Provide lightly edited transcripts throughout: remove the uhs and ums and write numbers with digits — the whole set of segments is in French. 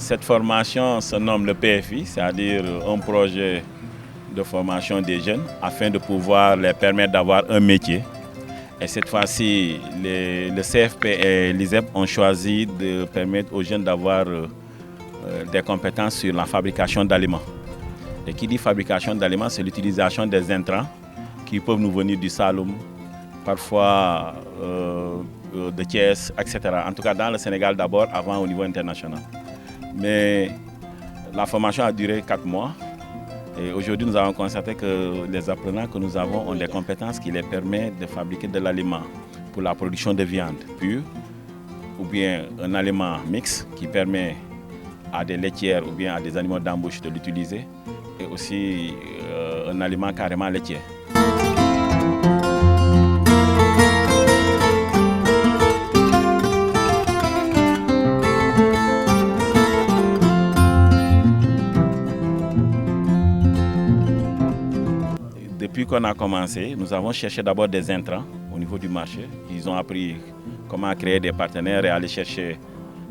Cette formation se nomme le PFI, c'est-à-dire un projet de formation des jeunes afin de pouvoir les permettre d'avoir un métier. Et cette fois-ci, le CFP et l'ISEP ont choisi de permettre aux jeunes d'avoir des compétences sur la fabrication d'aliments. Et qui dit fabrication d'aliments, c'est l'utilisation des intrants qui peuvent nous venir du Saloum, parfois de Thiès, etc. En tout cas dans le Sénégal d'abord, avant au niveau international. Mais la formation a duré 4 mois et aujourd'hui nous avons constaté que les apprenants que nous avons ont des compétences qui les permettent de fabriquer de l'aliment pour la production de viande pure ou bien un aliment mixte qui permet à des laitières ou bien à des animaux d'embauche de l'utiliser et aussi un aliment carrément laitier. Depuis qu'on a commencé, nous avons cherché d'abord des intrants au niveau du marché. Ils ont appris comment créer des partenaires et aller chercher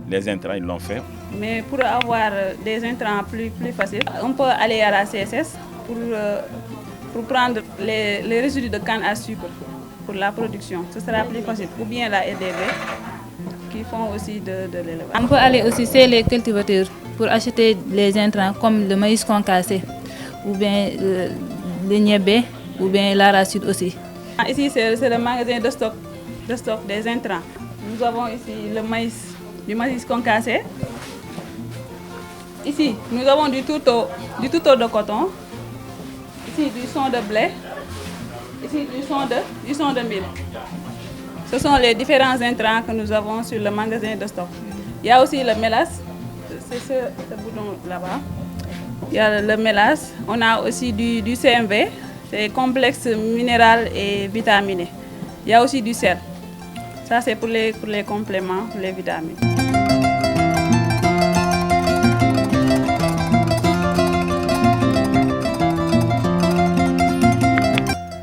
les intrants, ils l'ont fait. Mais pour avoir des intrants plus faciles, on peut aller à la CSS pour prendre les résidus de canne à sucre pour la production. Ce sera plus facile. Ou bien la RDV qui font aussi de l'élevage. On peut aller aussi chez les cultivateurs pour acheter les intrants comme le maïs concassé ou bien le niébé ou bien l'arachide aussi. Ici, c'est le magasin de stock des intrants. Nous avons ici le maïs, du maïs concassé. Ici, nous avons du tourteau de coton. Ici, du son de blé. Ici, du son de mil. Ce sont les différents intrants que nous avons sur le magasin de stock. Il y a aussi le mélasse, c'est ce bouton là-bas. Il y a le mélasse, on a aussi du CMV, c'est complexe minéral et vitaminé. Il y a aussi du sel, ça c'est pour les compléments, pour les vitamines.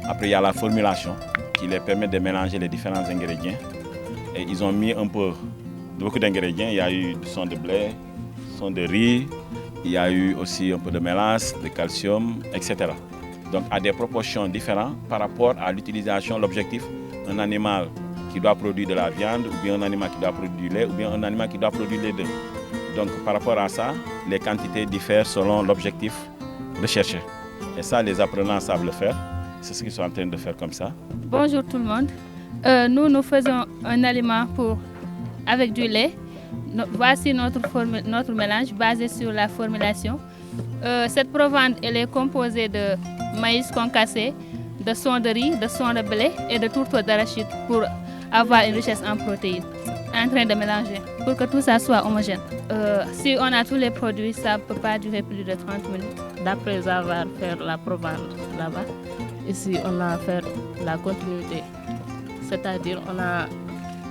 Après il y a la formulation qui les permet de mélanger les différents ingrédients. Et ils ont mis beaucoup d'ingrédients, il y a eu du son de blé, son de riz, il y a eu aussi un peu de mélasse, de calcium, etc. Donc à des proportions différentes par rapport à l'utilisation, l'objectif, un animal qui doit produire de la viande, ou bien un animal qui doit produire du lait, ou bien un animal qui doit produire les deux. Donc par rapport à ça, les quantités diffèrent selon l'objectif recherché. Et ça, les apprenants savent le faire. C'est ce qu'ils sont en train de faire comme ça. Bonjour tout le monde. Nous faisons un aliment avec du lait. Voici notre mélange basé sur la formulation. Cette provende elle est composée de maïs concassé, de son de riz, de son de blé et de tourteau d'arachide pour avoir une richesse en protéines. En train de mélanger pour que tout ça soit homogène. Si on a tous les produits, ça ne peut pas durer plus de 30 minutes. D'après avoir fait la provende là-bas, ici on a fait la continuité. C'est-à-dire on a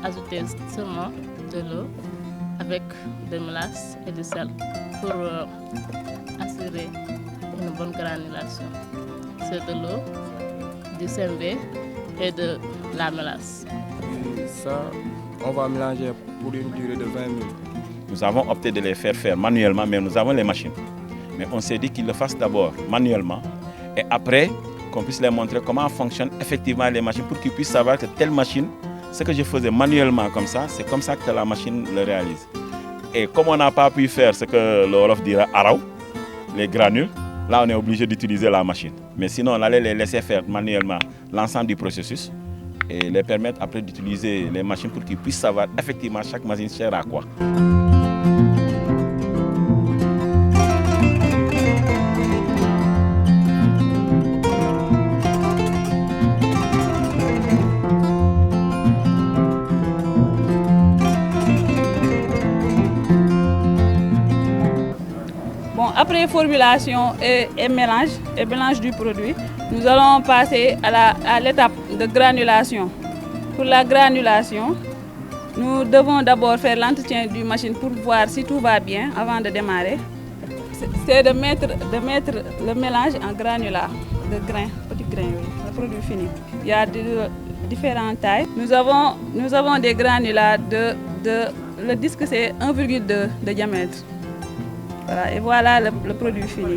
ajouté seulement de l'eau avec de mélasse et du sel pour assurer une bonne granulation. C'est de l'eau, du CMV et de la mélasse. Ça, on va mélanger pour une durée de 20 minutes. Nous avons opté de les faire manuellement, mais nous avons les machines. Mais on s'est dit qu'ils le fassent d'abord manuellement et après qu'on puisse leur montrer comment fonctionnent effectivement les machines pour qu'ils puissent savoir que telle machine, ce que je faisais manuellement comme ça, c'est comme ça que la machine le réalise. Et comme on n'a pas pu faire ce que le Wolof dira araw, les granules, là on est obligé d'utiliser la machine. Mais sinon on allait les laisser faire manuellement l'ensemble du processus et les permettre après d'utiliser les machines pour qu'ils puissent savoir effectivement chaque machine sert à quoi. Après formulation et mélange du produit, nous allons passer à l'étape de granulation. Pour la granulation, nous devons d'abord faire l'entretien du machine pour voir si tout va bien avant de démarrer. C'est de mettre le mélange en granulat, de grains, petits grains, le produit fini. Il y a différentes tailles. Nous avons des granulats le disque c'est 1,2 de diamètre. Voilà, et voilà le produit fini.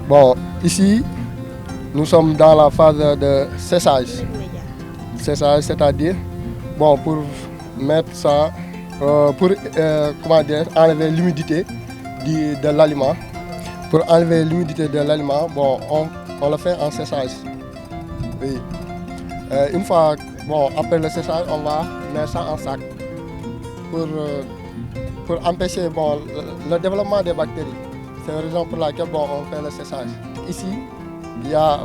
Bon, ici, nous sommes dans la phase de séchage. Séchage, c'est-à-dire, bon, pour mettre ça, comment dire, enlever l'humidité de l'aliment. Pour enlever l'humidité de l'aliment, bon, on le fait en séchage. Oui. Une fois, bon, après le séchage, on va mettre ça en sac pour empêcher bon, le développement des bactéries. C'est la raison pour laquelle bon, on fait le séchage. Ici,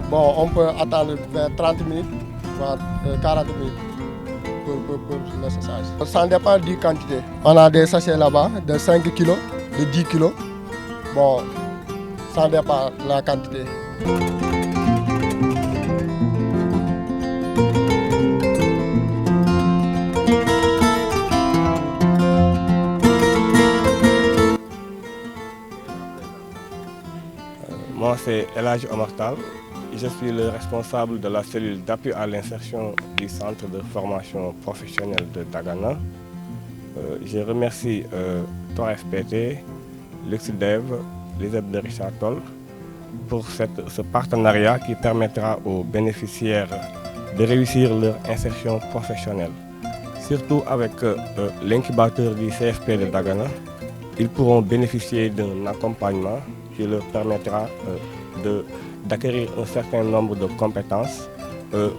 bon, on peut attendre vers 30 minutes, voire 40 minutes pour le séchage. Ça dépend du quantité. On a des sachets là-bas de 5 kg, de 10 kg. Bon, ça dépend de la quantité. Moi, c'est Elhadji Omar Tall. Je suis le responsable de la cellule d'appui à l'insertion du centre de formation professionnelle de Dagana. Je remercie Torres PT, Luxdev, l'ISEP de Richard Toll pour ce partenariat qui permettra aux bénéficiaires de réussir leur insertion professionnelle. Surtout avec l'incubateur du CFP de Dagana, ils pourront bénéficier d'un accompagnement qui leur permettra d'acquérir un certain nombre de compétences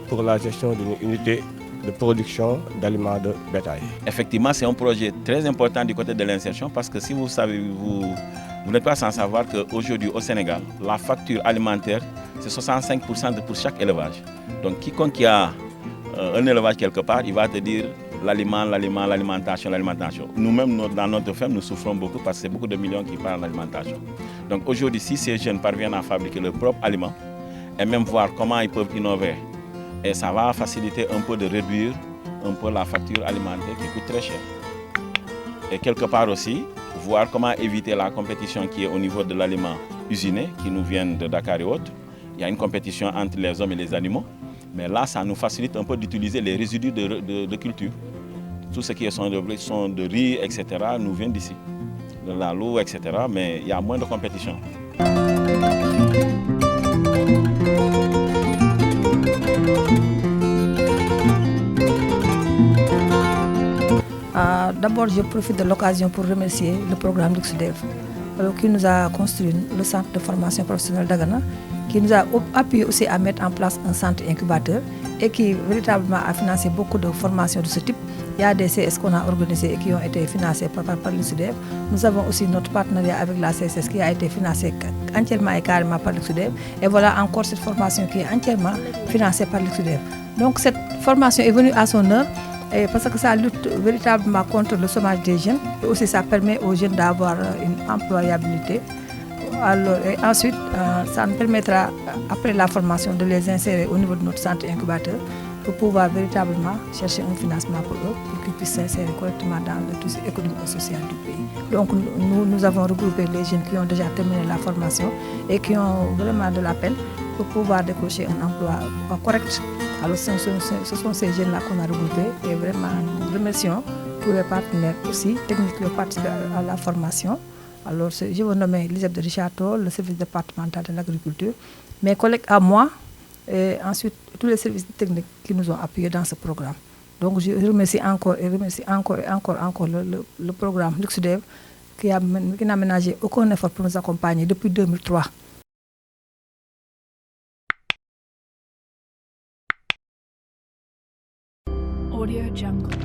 pour la gestion d'une unité de production d'aliments de bétail. Effectivement, c'est un projet très important du côté de l'insertion parce que si vous savez, vous n'êtes pas sans savoir qu'aujourd'hui au Sénégal, la facture alimentaire, c'est 65% pour chaque élevage. Donc quiconque qui a un élevage quelque part, il va te dire l'alimentation. Nous-mêmes, dans notre ferme, nous souffrons beaucoup parce que c'est beaucoup de millions qui parlent d'alimentation. Donc aujourd'hui, si ces jeunes parviennent à fabriquer leurs propres aliments et même voir comment ils peuvent innover, et ça va faciliter un peu de réduire un peu la facture alimentaire qui coûte très cher. Et quelque part aussi, voir comment éviter la compétition qui est au niveau de l'aliment usiné, qui nous vient de Dakar et autres. Il y a une compétition entre les hommes et les animaux. Mais là, ça nous facilite un peu d'utiliser les résidus de culture. Tout ce qui sont de riz, etc., nous vient d'ici. De la loup, etc., mais il y a moins de compétition. D'abord, je profite de l'occasion pour remercier le programme Luxdev qui nous a construit le centre de formation professionnelle d'Agana, qui nous a appuyé aussi à mettre en place un centre incubateur et qui véritablement a financé beaucoup de formations de ce type. Il y a des CS qu'on a organisés et qui ont été financés par Luxdev. Nous avons aussi notre partenariat avec la CSS qui a été financé entièrement et carrément par Luxdev. Et voilà encore cette formation qui est entièrement financée par Luxdev. Donc cette formation est venue à son heure parce que ça lutte véritablement contre le chômage des jeunes et aussi ça permet aux jeunes d'avoir une employabilité. Alors, et ensuite, ça nous permettra, après la formation, de les insérer au niveau de notre centre incubateur pour pouvoir véritablement chercher un financement pour eux, pour qu'ils puissent s'insérer correctement dans le tissu économique et social du pays. Donc nous avons regroupé les jeunes qui ont déjà terminé la formation et qui ont vraiment de la peine pour pouvoir décrocher un emploi correct. Alors ce sont ces jeunes-là qu'on a regroupés et vraiment nous remercions tous les partenaires aussi, techniques qui ont participé à la formation. Alors je vous nomme l'ISEP de Richard Toll, le service départemental de l'agriculture, mes collègues à moi et ensuite tous les services techniques qui nous ont appuyés dans ce programme. Donc je remercie encore le programme Luxdev qui n'a ménagé aucun effort pour nous accompagner depuis 2003. Audio Jungle.